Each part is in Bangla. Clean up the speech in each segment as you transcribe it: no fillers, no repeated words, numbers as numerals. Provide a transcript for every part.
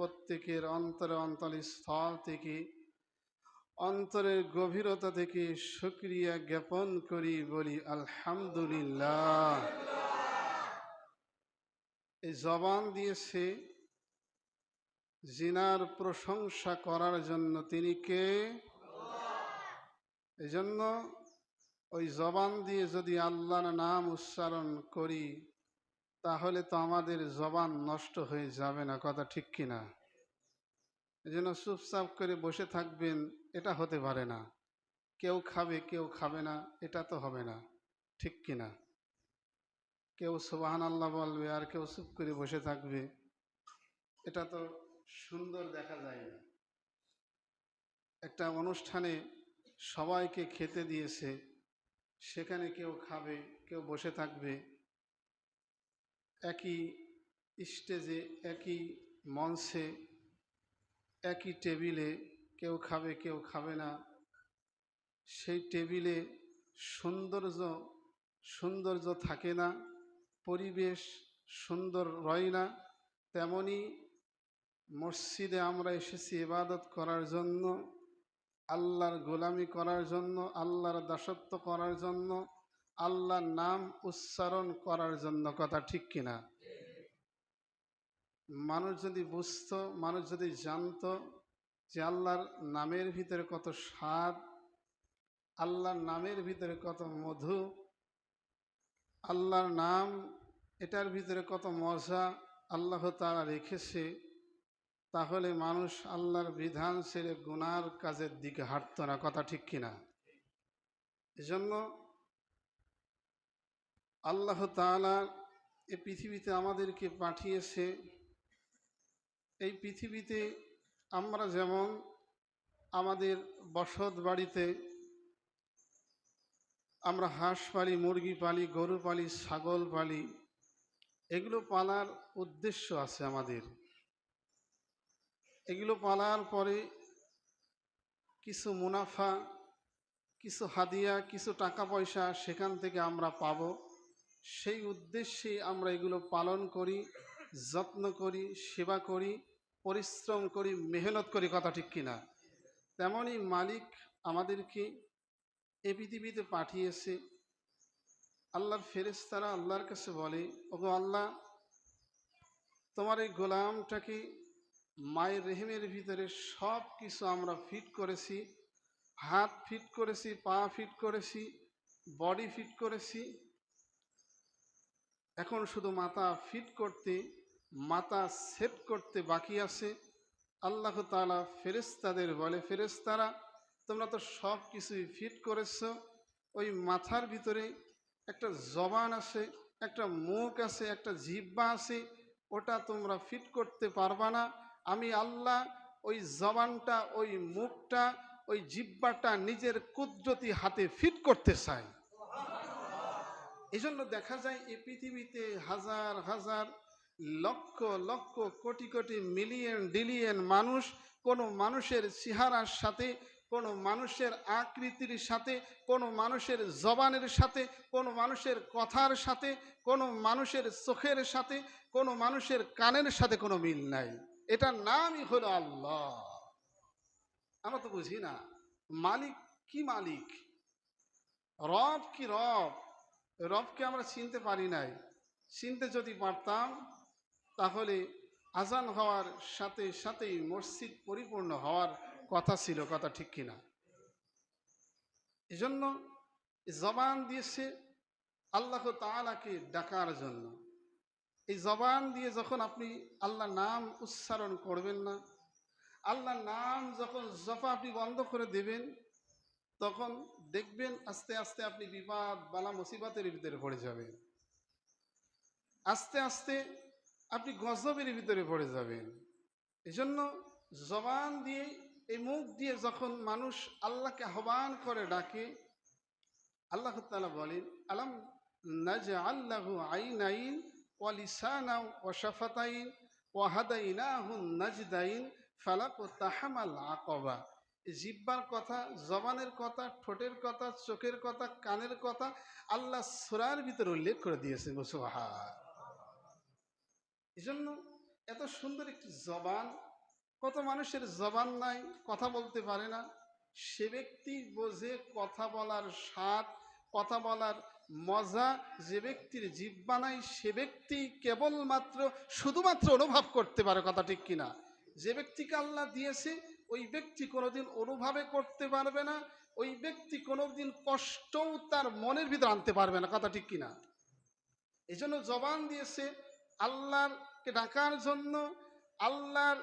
প্রত্যেকের অন্তরস্থল থেকে, অন্তরের গভীরতা থেকে শুকরিয়া জ্ঞাপন করি, বলি আলহামদুলিল্লাহ। এই জবান দিয়েছে জিনার প্রশংসা করার জন্য। তিনি কে? এই জন্য ওই জবান দিয়ে যদি আল্লাহর নাম উচ্চারণ করি তাহলে তো আমাদের জবান নষ্ট হয়ে যাবে না, কথা ঠিক কিনা? এই জন্য চুপচাপ করে বসে থাকবেন, এটা হতে পারে না। কেউ খাবে কেউ খাবে না, এটা তো হবে না, ঠিক কিনা? কেউ সুবহানাল্লাহ বলবে আর কেউ চুপ করে বসে থাকবে, এটা তো সুন্দর দেখা যায় না। একটা অনুষ্ঠানে সবাইকে খেতে দিয়েছে, সেখানে কেউ খাবে কেউ বসে থাকবে, একই স্টেজে একই মঞ্চে একই টেবিলে কেউ খাবে কেউ খাবে না। সেই টেবিলে সৌন্দর্য থাকে না, পরিবেশ সুন্দর রয় না। তেমনি মসজিদে আমরা এসেছি ইবাদত করার জন্য, আল্লাহর গোলামি করার জন্য, আল্লাহর দাসত্ব করার জন্য, আল্লাহর নাম উচ্চারণ করার জন্য, কথা ঠিক কিনা? মানুষ যদি বুঝতো, মানুষ যদি জানতো যে আল্লাহর নামের ভিতরে কত স্বাদ, আল্লাহর নামের ভিতরে কত মধু, আল্লাহর নাম এটার ভিতরে কত মজা আল্লাহ তাআলা রেখেছে, তাহলে মানুষ আল্লাহর বিধান ছেড়ে গুনার কাজের দিকে হাঁটতো না, কথা ঠিক কিনা? এজন্য আল্লাহ তাআলা এই পৃথিবীতে আমাদেরকে পাঠিয়েছে। এই পৃথিবীতে আমরা যেমন আমাদের বসত বাড়িতে আমরা হাঁস পালি, মুরগি পালি, গরু পালি, ছাগল পালি, এগুলো পালার উদ্দেশ্য আছে আমাদের। এগুলো পালার পরে কিছু মুনাফা, কিছু হাদিয়া, কিছু টাকা পয়সা সেখান থেকে আমরা পাব। সেই উদ্দেশ্যে আমরা এগুলো পালন করি, যত্ন করি, সেবা করি, পরিশ্রম করি, মেহনত করি, কথা ঠিক কিনা? তেমনই মালিক আমাদেরকে এই পৃথিবীতে পাঠিয়েছে। আল্লাহর ফেরেশতারা আল্লাহর কাছে বলে, ওগো আল্লাহ, তোমার এই গোলামটাকে মায়ের রেহেমের ভিতরে সব কিছু আমরা ফিট করেছি, হাত ফিট করেছি, পা ফিট করেছি, বডি ফিট করেছি, এখন শুধু মাথা ফিট করতে, মাথা সেট করতে বাকি আছে। আল্লাহ তাআলা ফেরেশতাদের বলে, ফেরেশতারা তোমরা তো সব কিছুই ফিট করেছো, ওই মাথার ভিতরে একটা জবান আছে, একটা মুখ আছে, একটা জিহ্বা আছে, ওটা তোমরা ফিট করতে পারবা না। আমি আল্লাহ ওই জবানটা, ওই মুখটা, ওই জিহ্বাটা নিজের কুদরতি হাতে ফিট করতে চাই। এই জন্য দেখা যায় এই পৃথিবীতে হাজার হাজার লক্ষ লক্ষ কোটি কোটি মিলিয়ন ডিলিয়ন মানুষ কোনো মানুষের চেহারার সাথে, কোনো মানুষের আকৃতির সাথে, কোনো মানুষের জবানের সাথে, কোনো মানুষের কথার সাথে, কোনো মানুষের চোখের সাথে, কোনো মানুষের কানের সাথে কোনো মিল নাই। এটার নামই হলো আল্লাহ। আমরা তো বুঝি না মালিক কি মালিক, রব কি রব। রবকে আমরা চিনতে পারি নাই। চিনতে যদি পারতাম তাহলে আজান হওয়ার সাথে সাথেই মসজিদ পরিপূর্ণ হওয়ার কথা ছিল, কথা ঠিক কিনা? এজন্য জবান দিয়েছে আল্লাহ তাআলাকে ডাকার জন্য। এই জবান দিয়ে যখন আপনি আল্লাহর নাম উচ্চারণ করবেন না, আল্লাহর নাম যখন জপা আপনি বন্ধ করে দেবেন, তখন দেখবেন আস্তে আস্তে আপনি বিপদ বালা মুসিবতের ভিতরে পড়ে যাবেন, আস্তে আস্তে আপনি গজবের ভিতরে পড়ে যাবেন। এজন্য জবান দিয়ে, এই মুখ দিয়ে যখন মানুষ আল্লাহকে আহ্বান করে ডাকে, আল্লাহ তাআলা বলেন, আলাম নাজআল লাহু আইনাইন ওয়া লিসানাও ওয়া শাফাতাইন ওয়া হাদাইনাহু নাজদাইন ফালাকতাহামাল আকাবা। জিহ্বার কথা, জবানের কথা, ঠোঁটের কথা, চোখের কথা, কানের কথা আল্লাহ সূরার ভিতরে উল্লেখ করে দিয়েছেন। সুবহান। এই জন্য এত সুন্দর একটি জবান কত মানুষের জবান নাই, কথা বলতে পারে না, সে ব্যক্তি বোঝে কথা বলার স্বাদ, কথা বলার মজা। যে ব্যক্তির জিহ্বা নাই সে ব্যক্তি কেবলমাত্র শুধুমাত্র অনুভব করতে পারে, কথা ঠিক কিনা? যে ব্যক্তিকে আল্লাহ দিয়েছে ওই ব্যক্তি কোনোদিন অনুভবে করতে পারবে না, ওই ব্যক্তি কোনোদিন কষ্টও তার মনের ভিতরে আনতে পারবে না, কথা ঠিক কিনা? এই জন্য জবান দিয়েছে আল্লাহকে ডাকার জন্য, আল্লাহর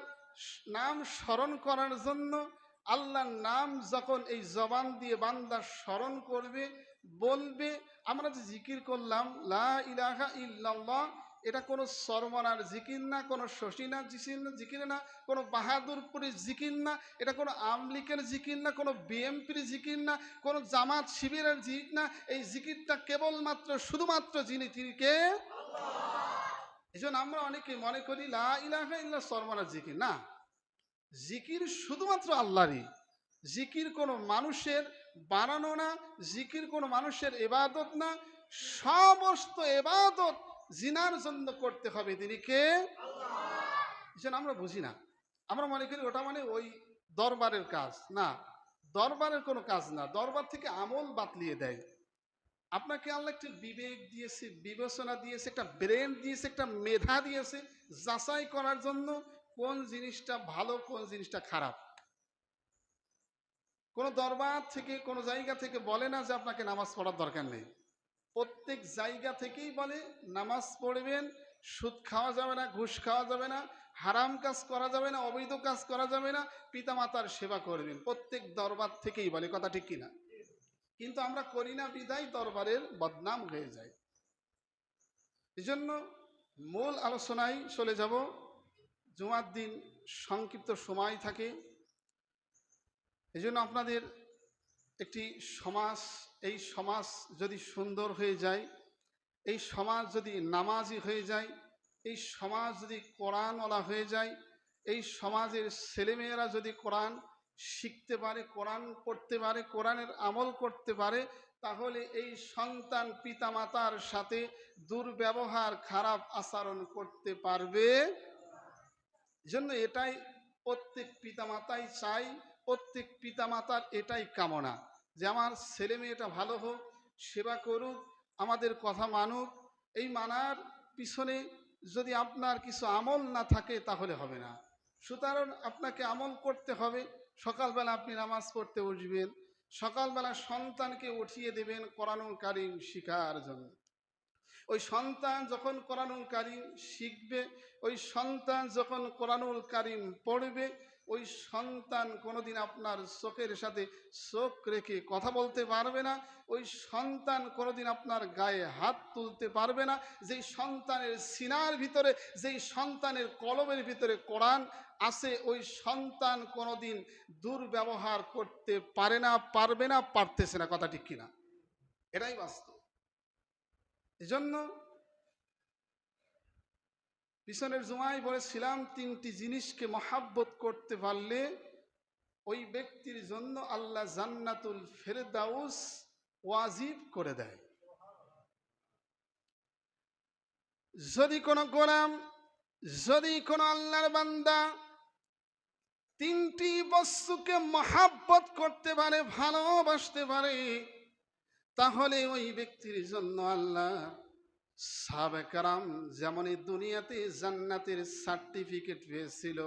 নাম স্মরণ করার জন্য। আল্লাহর নাম যখন এই জবান দিয়ে বান্দা স্মরণ করবে, বলবে, আমরা যে জিকির করলাম লা ইলাহা ইল্লাল্লাহ, এটা কোনো সরমনার জিকির না, কোনো শশীনার জিকির না, কোনো বাহাদুরপুরের জিকির না, এটা কোনো আমলিকের জিকির না, কোনো বিএমপির জিকির না, কোনো জামাত শিবিরের জিকির না। এই জিকিরটা কেবলমাত্র শুধুমাত্র তিনি কে? এই জন্য আমরা অনেকে মনে করি লা ইলাহা ইল্লাল্লাহ সরমনার জিকির না, জিকির শুধুমাত্র আল্লাহরই। জিকির কোনো মানুষের বানানো না, জিকির কোনো মানুষের ইবাদত না, সমস্ত ইবাদত জিনার জন্য করতে হবে, তিনি কে? এই জন্য আমরা বুঝি না, আমরা মনে করি ওটা মানে ওই দরবারের কাজ। না, দরবারের কোনো কাজ না, দরবার থেকে আমল বাতলিয়ে দেয়। আপনাকে আল্লাহ একটা বিবেক দিয়েছে, বিবেচনা দিয়েছে, একটা ব্রেন দিয়েছে, একটা মেধা দিয়েছে যাচাই করার জন্য কোন জিনিসটা ভালো, কোন জিনিসটা খারাপ। কোনো দরবার থেকে, কোনো জায়গা থেকে বলে না যে আপনাকে নামাজ পড়ার দরকার নেই। প্রত্যেক জায়গা থেকেই বলে নামাজ পড়বেন, সুদ খাওয়া যাবে না, ঘুষ খাওয়া যাবে না, হারাম কাজ করা যাবে না, অবৈধ কাজ করা যাবে না, পিতামাতার সেবা করবেন। প্রত্যেক দরবার থেকেই বলে, কথা ঠিক কিনা? কিন্তু আমরা করি না বিদায় দরবারের বদনাম হয়ে যায়। এই জন্য মূল আলোচনায় চলে যাব। জুমার দিন সংক্ষিপ্ত সময় থাকে, এই জন্য আপনাদের একটি সমাজ, এই সমাজ যদি সুন্দর হয়ে যায়, এই সমাজ যদি নামাজি হয়ে যায়, এই সমাজ যদি কোরআনওয়ালা হয়ে যায়, এই সমাজের ছেলেমেয়েরা যদি কোরআন শিখতে পারে, কোরআন পড়তে পারে, কোরআনের আমল করতে পারে, তাহলে এই সন্তান পিতামাতার সাথে দুর্ব্যবহার, খারাপ আচরণ করতে পারবে। জন্য এটাই প্রত্যেক পিতামাতাই চাই, প্রত্যেক পিতামাতার এটাই কামনা যে আমার ছেলে মেয়েটা ভালো হোক, সেবা করুক, আমাদের কথা মানুক। এই মানার পিছনে যদি আপনার কিছু আমল না থাকে তাহলে হবে না। সুতরাং আপনাকে আমল করতে হবে। সকালবেলা আপনি নামাজ পড়তে উঠবেন, সকালবেলা সন্তানকে উঠিয়ে দেবেন কোরআনুল কারীম শিখার জন্য। ওই সন্তান যখন কোরআনুল কারীম শিখবে, ওই সন্তান যখন কোরআনুল কারীম পড়বে, ওই সন্তান কোনোদিন আপনার চোখের সাথে চোখ রেখে কথা বলতে পারবে না, ওই সন্তান কোনোদিন আপনার গায়ে হাত তুলতে পারবে না। যেই সন্তানের সিনার ভিতরে, যেই সন্তানের কলমের ভিতরে কোরআন আছে, ওই সন্তান কোনোদিন দুর্ব্যবহার করতে পারে না, পারবে না, পারতেছে না, কথা ঠিক কিনা? এটাই বাস্তব। এজন্য পিছনের জুমায় বলেছিলাম, তিনটি জিনিসকে মহাব্বত করতে পারলে ওই ব্যক্তির জন্য আল্লাহ জান্নাতুল ফেরদাউস ওয়াজিব করে দেয়। যদি কোনো গোলাম, যদি কোনো আল্লাহর বান্দা তিনটি বস্তুকে মহাব্বত করতে পারে, ভালোবাসতে পারে, তাহলে ওই ব্যক্তির জন্য আল্লাহ সাহাবে কেরাম যেমন এই দুনিয়াতে জান্নাতের সার্টিফিকেট পেয়েছিল,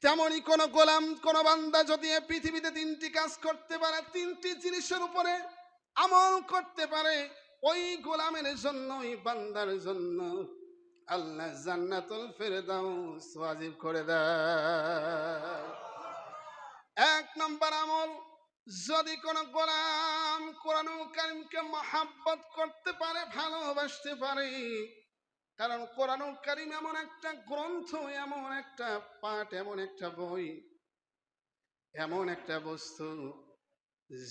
তেমনই কোন গোলাম, কোন বান্দা যদি পৃথিবীতে তিনটি কাজ করতে পারে, তিনটি জিনিসের উপরে আমল করতে পারে, ওই গোলামের জন্য, ওই বান্দার জন্য আল্লাহ জান্নাতুল ফেরদাউস ওয়াজিব করে দেয়। এক নম্বর আমল, যদি কোন গোলাম কোরআনুল কারীমকে মহাব্বত করতে পারে, ভালোবাসতে পারে, কারণ কোরআনুল কারীম এমন একটা গ্রন্থ, এমন একটা পাঠ, এমন একটা বই, এমন একটা বস্তু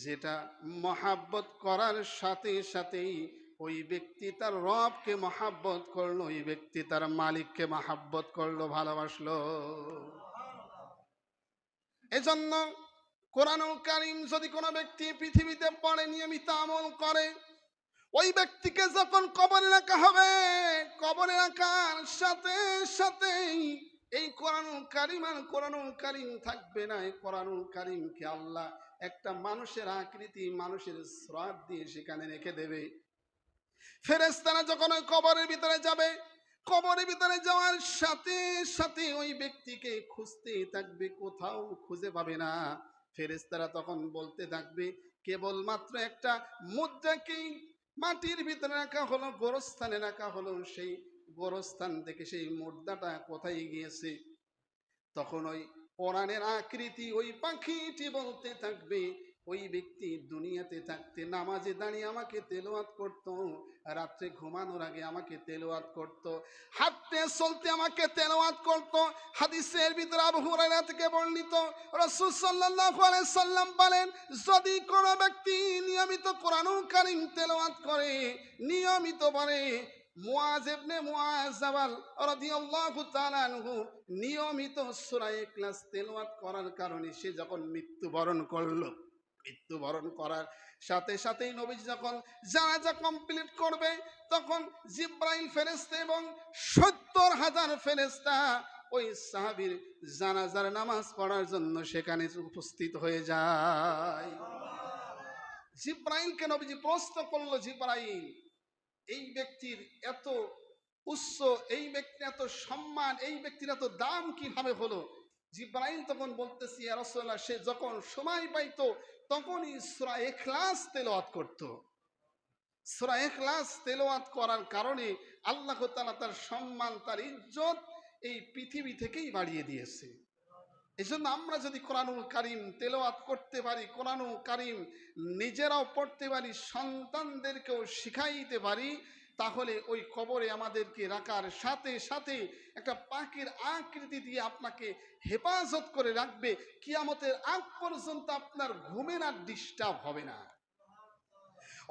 যেটা মহাব্বত করার সাথে সাথেই ওই ব্যক্তি তার রবকে মহাব্বত করলো, ওই ব্যক্তি তার মালিককে মহাব্বত করলো, ভালোবাসলো। এজন্য কোরআনুল কারীম যদি কোনো ব্যক্তি পৃথিবীতে পড়ে, নিয়মিত আমল করে, ওই ব্যক্তিকে যখন কবরে রাখা হবে, কবরে রাখার সাথে সাথেই এই কোরআনুল কারীম আর কোরআনুল কারীম থাকবে না। এই কোরআনুল কারীমকে আল্লাহ একটা মানুষের আকৃতি, মানুষের সুরাত দিয়ে সেখানে রেখে দেবে। ফেরেশতারা যখন ওই কবরের ভিতরে যাবে, কবরের ভিতরে যাওয়ার সাথে সাথে ওই ব্যক্তিকে খুঁজতে থাকবে, কোথাও খুঁজে পাবে না। ফেরেশতারা তখন বলতে থাকবে, কেবলমাত্র একটা মুদ্রাকেই মাটির ভিতরে রাখা হলো, গোরস্থানে রাখা হলো, সেই গোরস্থান থেকে সেই মুদ্রাটা কোথায় গিয়েছে? তখন ওই কোরআনের আকৃতি ওই পাখিটি বলতে থাকবে, ওই ব্যক্তি দুনিয়াতে থাকতে নামাজে দাঁড়িয়ে আমাকে তেলাওয়াত করত, রাত্রে ঘুমানোর আগে আমাকে তেলাওয়াত করত, হাঁটতে চলতে আমাকে তেলাওয়াত করত। হাদিসের ভিতরে আবু হুরায়রা থেকে বর্ণিত, রাসূল সাল্লাল্লাহু আলাইহি সাল্লাম বলেন, যদি কোনো ব্যক্তি নিয়মিত কোরআনুল কারীম তেলাওয়াত করে, নিয়মিত পড়ে, মুআজ ইবনে মুআজ জাবাল রাদিয়াল্লাহু তাআলা আনহু নিয়মিত সূরা ইখলাস তেলাওয়াত করার কারণে সে যখন মৃত্যুবরণ করলো, মৃত্যুবরণ করার সাথে সাথেই নবীজি যখন জানাজা কমপ্লিট করবে, তখন জিবরাইল ফেরেশতা এবং ৭০,০০০ ফেরেশতা ওই সাহাবীর জানাজার নামাজ পড়ার জন্য সেখানে উপস্থিত হয়ে যায়। জিবরাইলকে নবীজি প্রশ্ন করলো, জিবরাইল, এই ব্যক্তির এত উচ্চ, এই ব্যক্তির এত সম্মান, এই ব্যক্তির এত দাম কিভাবে হলো? জিবরাইল তখন বলতেছি, ইয়া রাসূলুল্লাহ, সে যখন সময় পাইতো তখনই সূরা ইখলাস তেলাওয়াত করত। সূরা ইখলাস তেলাওয়াত করার কারণে আল্লাহ তাআলা তার সম্মান, তার ইজ্জত এই পৃথিবী থেকেই বাড়িয়ে দিয়েছে। এজন্য আমরা যদি কোরআনুল কারীম তেলাওয়াত করতে পারি, কোরআনুল কারীম নিজেরাও পড়তে পারি, সন্তানদেরকেও শিখাইতে পারি, তাহলে ওই কবরে আমাদেরকে রাখার সাথে সাথে একটা পাখির আকৃতি দিয়ে আপনাকে হেফাজত করে রাখবে। কিয়ামতের আগ পর্যন্ত আপনার ঘুমের আর ডিস্টার্ব হবে না।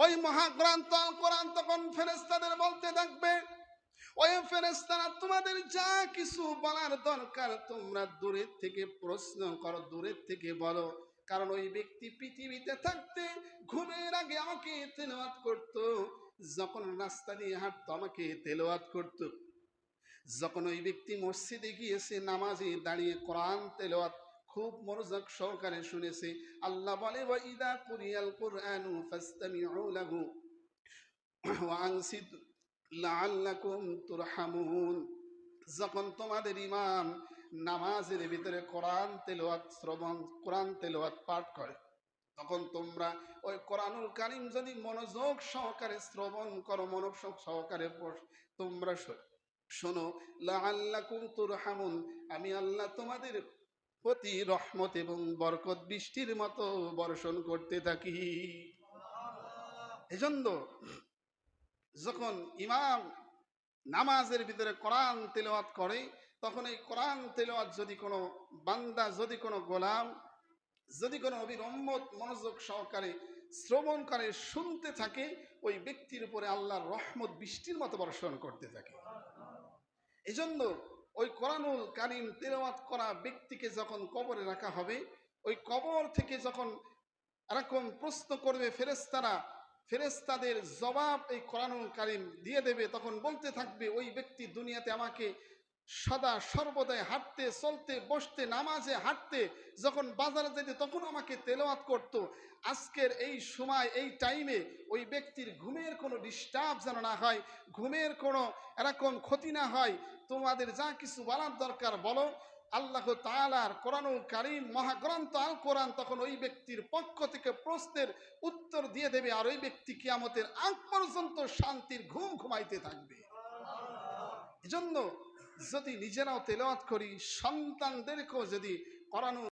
ওই মহাগ্রন্থ আল কোরআন তখন ফেরেশতাদের বলতে থাকবে, ওই ফেরেশতারা তোমাদের যা কিছু বলার দরকার তোমরা দূরের থেকে প্রশ্ন করো, দূরের থেকে বলো। কারণ ওই ব্যক্তি পৃথিবীতে থাকতে ঘুমের আগে আমাকে তেলাওয়াত করত, যখন রাস্তা দিয়ে হাঁটতো আমাকে তেলাওয়াত করত, যখন ওই ব্যক্তি মসজিদে গিয়েছে নামাজে দাঁড়িয়ে কোরআন তেলাওয়াত খুব মনোযোগ সহকারে শুনেছে। আল্লাহ বলে, ওয়া ইযা কুরিয়াল কুরআনু ফাসতামিউ লাহু ওয়া আনসিতু লাআল্লাকুম তুরহামুন। যখন তোমাদের ইমাম নামাজের ভিতরে কোরআন তেলাওয়াত শ্রবণ, কোরআন তেলাওয়াত পাঠ করে, তখন তোমরা ওই কোরআনুল কারীম যদি মনোযোগ সহকারে শ্রবণ করো, মনোযোগ সহকারে তোমরা শোনো, লাআল্লাকুম তুরহামুন, আমি আল্লাহ তোমাদের প্রতি রহমত এবং বরকত বৃষ্টির মতো বর্ষণ করতে থাকি। এজন্য যখন ইমাম নামাজের ভিতরে কোরআন তেলাওয়াত করে, তখন এই কোরআন তেলাওয়াত যদি কোনো বান্দা, যদি কোনো গোলাম, যদি কোনো নবীর উম্মত মনোযোগ সহকারে শ্রবণ করে, শুনতে থাকে, ওই ব্যক্তির উপরে আল্লাহর রহমত বৃষ্টির মতো বর্ষণ করতে থাকে। এজন্য ওই কোরআনুল কারীম তেলাওয়াত করা ব্যক্তিকে যখন কবরে রাখা হবে, ওই কবর থেকে যখন এরকম প্রশ্ন করবে ফেরেশতারা, ফেরেশতাদের জবাব এই কোরআনুল কারীম দিয়ে দেবে, তখন বলতে থাকবে, ওই ব্যক্তি দুনিয়াতে আমাকে সদা সর্বদাই হাঁটতে চলতে বসতে নামাজে হাঁটতে যখন বাজারে যেতে তখন আমাকে তেলাওয়াত করত। আজকের এই সময় এই টাইমে ওই ব্যক্তির ঘুমের কোনো ডিস্টার্ব যেন না হয়, ঘুমের কোনো এরকম ক্ষতি না হয়। তোমাদের যা কিছু বলার দরকার বলো। আল্লাহ তাআলার কোরআনুল কারীম মহাগ্রন্থ আল কোরআন তখন ওই ব্যক্তির পক্ষ থেকে প্রশ্নের উত্তর দিয়ে দেবে, আর ওই ব্যক্তি কিয়ামতের আগ পর্যন্ত শান্তির ঘুম ঘুমাইতে থাকবে। এজন্য যদি নিজেরাও তেলাওয়াত করি, সন্তানদেরকেও যদি কোরআন